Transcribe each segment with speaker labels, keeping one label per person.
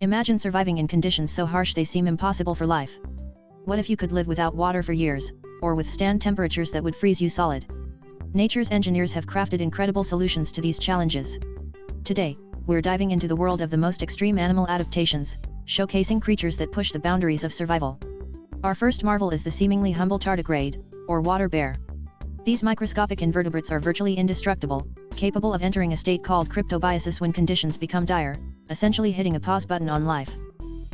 Speaker 1: Imagine surviving in conditions so harsh they seem impossible for life. What if you could live without water for years, or withstand temperatures that would freeze you solid? Nature's engineers have crafted incredible solutions to these challenges. Today, we're diving into the world of the most extreme animal adaptations, showcasing creatures that push the boundaries of survival. Our first marvel is the seemingly humble tardigrade, or water bear. These microscopic invertebrates are virtually indestructible, capable of entering a state called cryptobiosis when conditions become dire, essentially hitting a pause button on life.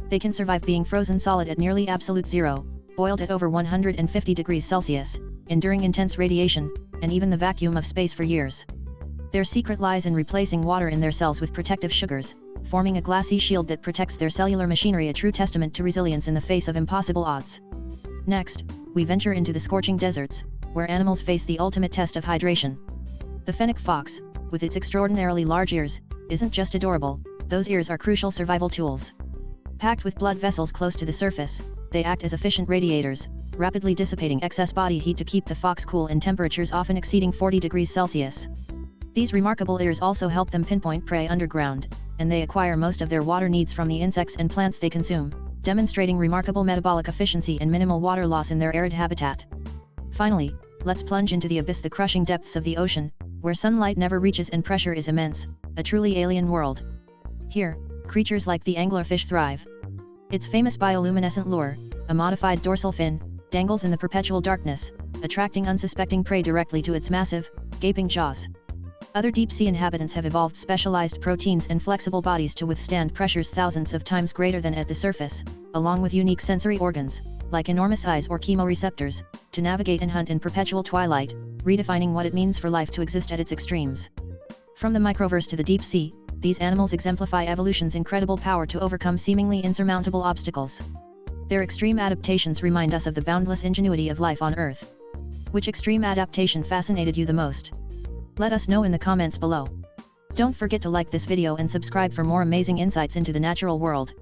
Speaker 1: They can survive being frozen solid at nearly absolute zero, boiled at over 150 degrees Celsius, enduring intense radiation, and even the vacuum of space for years. Their secret lies in replacing water in their cells with protective sugars, forming a glassy shield that protects their cellular machinery, a true testament to resilience in the face of impossible odds. Next, we venture into the scorching deserts, where animals face the ultimate test of hydration. The fennec fox, with its extraordinarily large ears, isn't just adorable, those ears are crucial survival tools. Packed with blood vessels close to the surface, they act as efficient radiators, rapidly dissipating excess body heat to keep the fox cool in temperatures often exceeding 40 degrees Celsius. These remarkable ears also help them pinpoint prey underground, and they acquire most of their water needs from the insects and plants they consume, demonstrating remarkable metabolic efficiency and minimal water loss in their arid habitat. Finally, let's plunge into the abyss, the crushing depths of the ocean, where sunlight never reaches and pressure is immense, a truly alien world. Here, creatures like the anglerfish thrive. Its famous bioluminescent lure, a modified dorsal fin, dangles in the perpetual darkness, attracting unsuspecting prey directly to its massive, gaping jaws. Other deep-sea inhabitants have evolved specialized proteins and flexible bodies to withstand pressures thousands of times greater than at the surface, along with unique sensory organs, like enormous eyes or chemoreceptors, to navigate and hunt in perpetual twilight, redefining what it means for life to exist at its extremes. From the microverse to the deep sea, these animals exemplify evolution's incredible power to overcome seemingly insurmountable obstacles. Their extreme adaptations remind us of the boundless ingenuity of life on Earth. Which extreme adaptation fascinated you the most? Let us know in the comments below. Don't forget to like this video and subscribe for more amazing insights into the natural world.